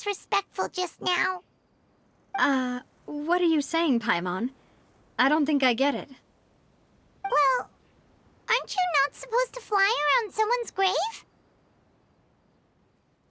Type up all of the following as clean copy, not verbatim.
disrespectful just now. What are you saying, Paimon? I don't think I get it. Well, aren't you not supposed to fly around someone's grave?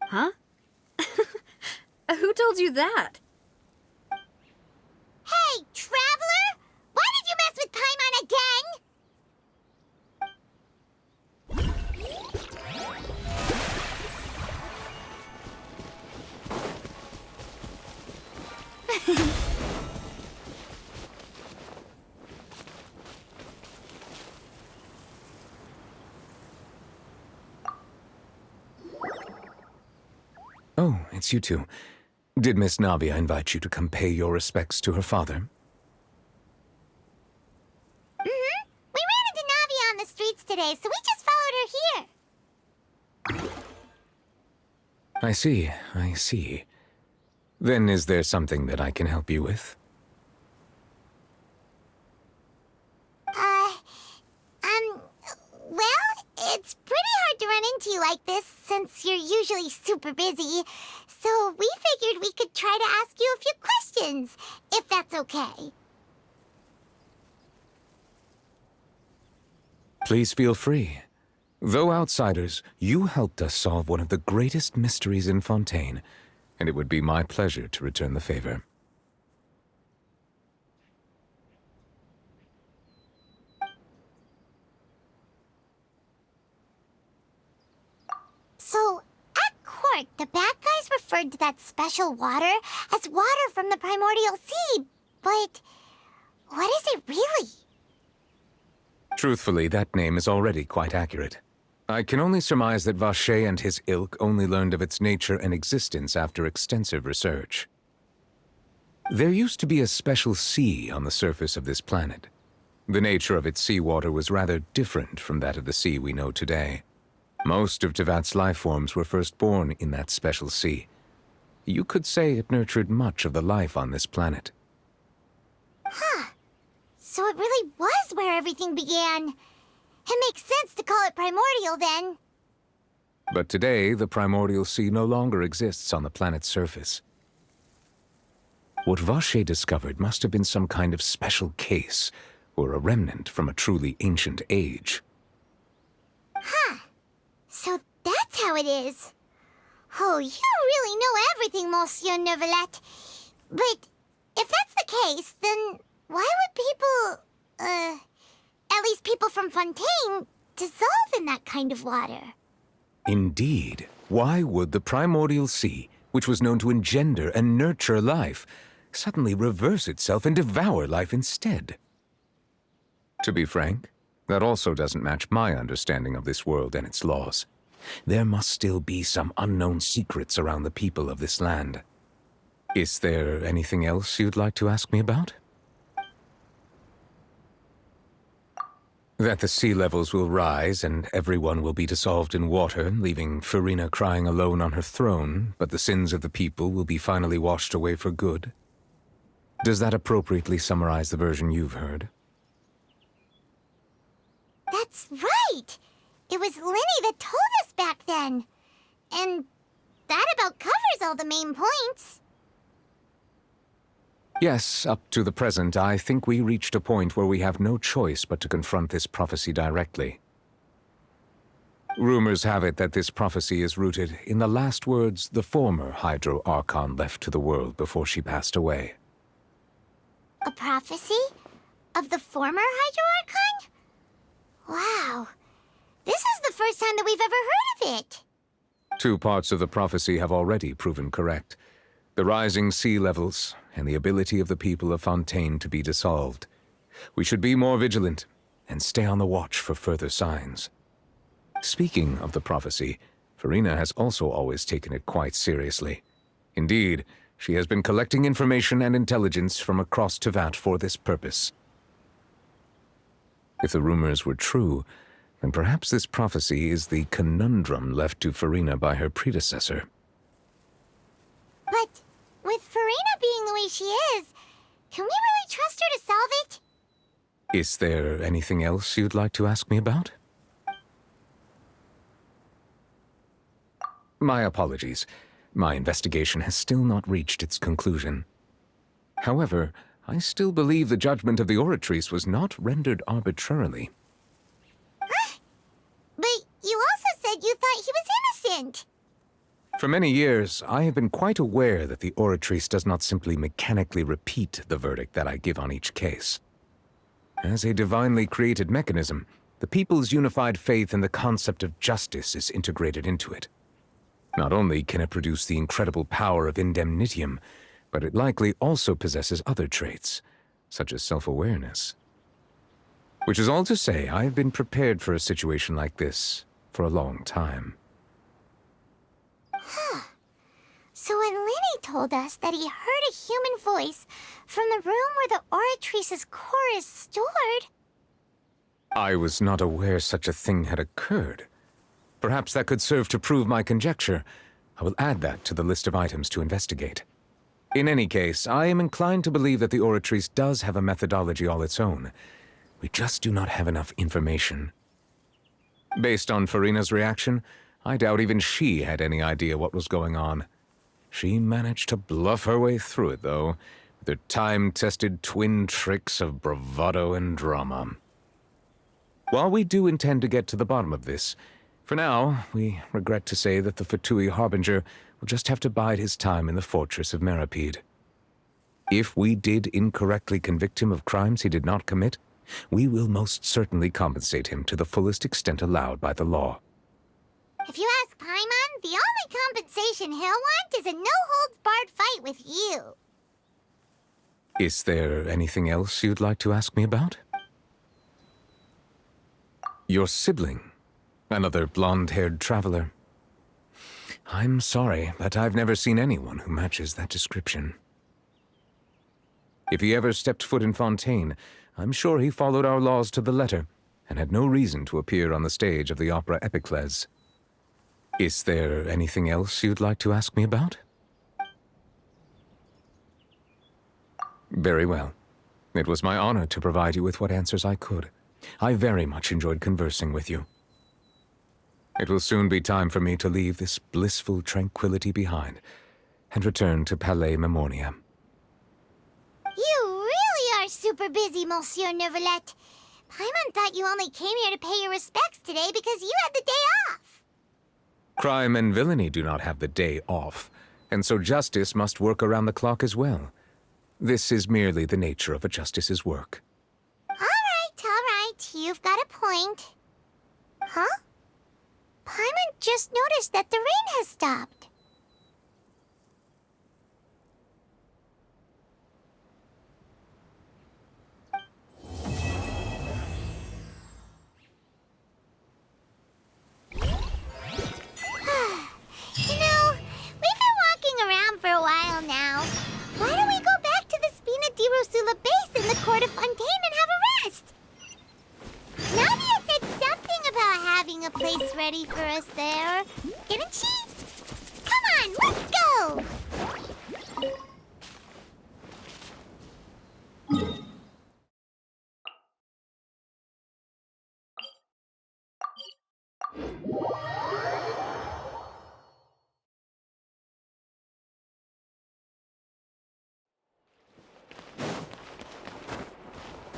Huh? Who told you that? Hey, Traveler! Why did you mess with Paimon again? Oh, it's you two. Did Miss Navia invite you to come pay your respects to her father? Mm-hmm. We ran into Navia on the streets today, so we just followed her here. I see. Then is there something that I can help you with? Well, it's pretty hard to run into you like this, since you're usually super busy. So we figured we could try to ask you a few questions, if that's okay. Please feel free. Though outsiders, you helped us solve one of the greatest mysteries in Fontaine, and it would be my pleasure to return the favor. So, at court, the bad guys referred to that special water as water from the primordial sea, but what is it really? Truthfully, that name is already quite accurate. I can only surmise that Vacher and his ilk only learned of its nature and existence after extensive research. There used to be a special sea on the surface of this planet. The nature of its seawater was rather different from that of the sea we know today. Most of Tevat's life forms were first born in that special sea. You could say it nurtured much of the life on this planet. Huh. So it really was where everything began. It makes sense to call it primordial, then. But today, the primordial sea no longer exists on the planet's surface. What Vacher discovered must have been some kind of special case, or a remnant from a truly ancient age. Huh. So that's how it is. Oh, you really know everything, Monsieur Novellette. But if that's the case, then why would people, at least people from Fontaine, dissolve in that kind of water? Indeed. Why would the primordial sea, which was known to engender and nurture life, suddenly reverse itself and devour life instead? To be frank, that also doesn't match my understanding of this world and its laws. There must still be some unknown secrets around the people of this land. Is there anything else you'd like to ask me about? That the sea levels will rise and everyone will be dissolved in water, leaving Furina crying alone on her throne, but the sins of the people will be finally washed away for good. Does that appropriately summarize the version you've heard? That's right! It was Linny that told us back then. And that about covers all the main points. Yes, up to the present, I think we reached a point where we have no choice but to confront this prophecy directly. Rumors have it that this prophecy is rooted in the last words the former Hydro Archon left to the world before she passed away. A prophecy? Of the former Hydro Archon? Wow. This is the first time that we've ever heard of it. 2 parts of the prophecy have already proven correct. The rising sea levels and the ability of the people of Fontaine to be dissolved. We should be more vigilant and stay on the watch for further signs. Speaking of the prophecy, Furina has also always taken it quite seriously. Indeed, she has been collecting information and intelligence from across Tevat for this purpose. If the rumors were true, then perhaps this prophecy is the conundrum left to Furina by her predecessor. But with Furina being the way she is, can we really trust her to solve it? Is there anything else you'd like to ask me about? My apologies. My investigation has still not reached its conclusion. However, I still believe the judgment of the Oratrice was not rendered arbitrarily. But you also said you thought he was innocent. For many years, I have been quite aware that the Oratrice does not simply mechanically repeat the verdict that I give on each case. As a divinely created mechanism, the people's unified faith in the concept of justice is integrated into it. Not only can it produce the incredible power of indemnitium, but it likely also possesses other traits, such as self-awareness. Which is all to say, I have been prepared for a situation like this for a long time. So when Lenny told us that he heard a human voice from the room where the Oratrice's core is stored... I was not aware such a thing had occurred. Perhaps that could serve to prove my conjecture. I will add that to the list of items to investigate. In any case, I am inclined to believe that the Oratrice does have a methodology all its own. We just do not have enough information. Based on Farina's reaction, I doubt even she had any idea what was going on. She managed to bluff her way through it, though, with her time-tested twin tricks of bravado and drama. While we do intend to get to the bottom of this, for now, we regret to say that the Fatui Harbinger will just have to bide his time in the fortress of Meripede. If we did incorrectly convict him of crimes he did not commit, we will most certainly compensate him to the fullest extent allowed by the law. If you ask Paimon, the only compensation he'll want is a no-holds-barred fight with you. Is there anything else you'd like to ask me about? Your sibling, another blonde-haired traveler. I'm sorry, but I've never seen anyone who matches that description. If he ever stepped foot in Fontaine, I'm sure he followed our laws to the letter and had no reason to appear on the stage of the opera Epiclese. Is there anything else you'd like to ask me about? Very well. It was my honor to provide you with what answers I could. I very much enjoyed conversing with you. It will soon be time for me to leave this blissful tranquility behind and return to Palais Memoria. You really are super busy, Monsieur Novellette. Paimon thought you only came here to pay your respects today because you had the day off. Crime and villainy do not have the day off, and so justice must work around the clock as well. This is merely the nature of a justice's work. All right, you've got a point. Huh? Paimon just noticed that the rain has stopped. You know, we've been walking around for a while now. Why don't we go back to the Spina di Rosula base in the court of Fontaine and have a rest? Nadia said something about having a place ready for us there, didn't she? Come on, let's go!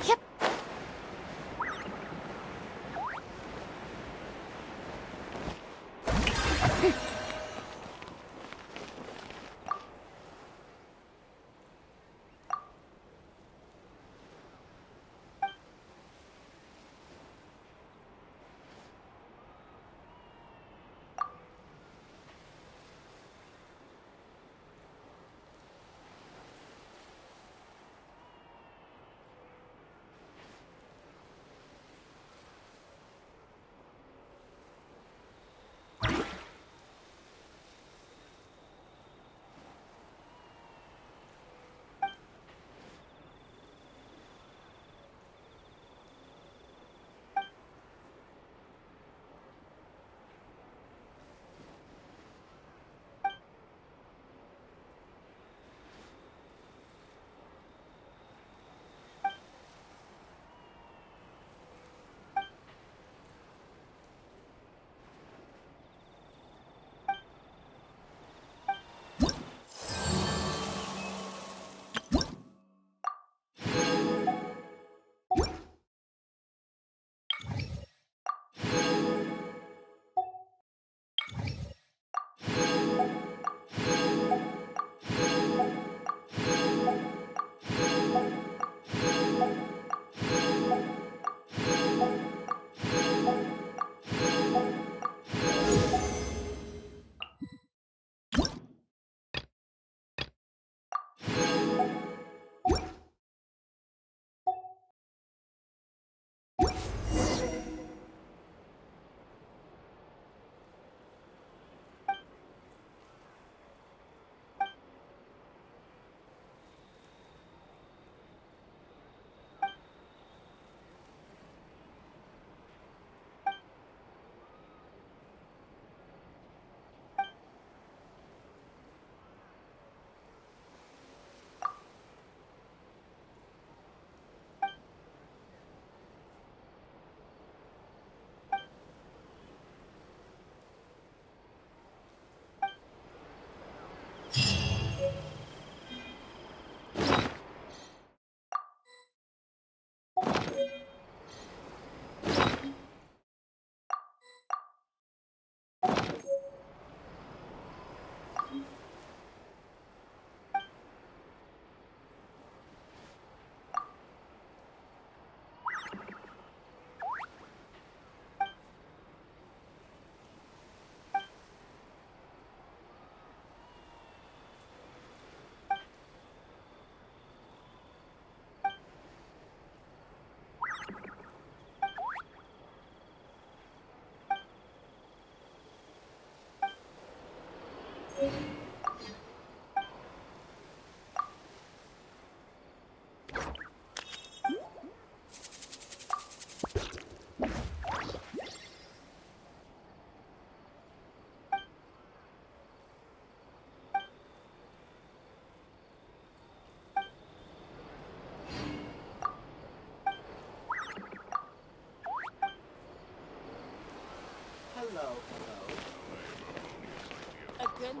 Yep.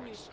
низко.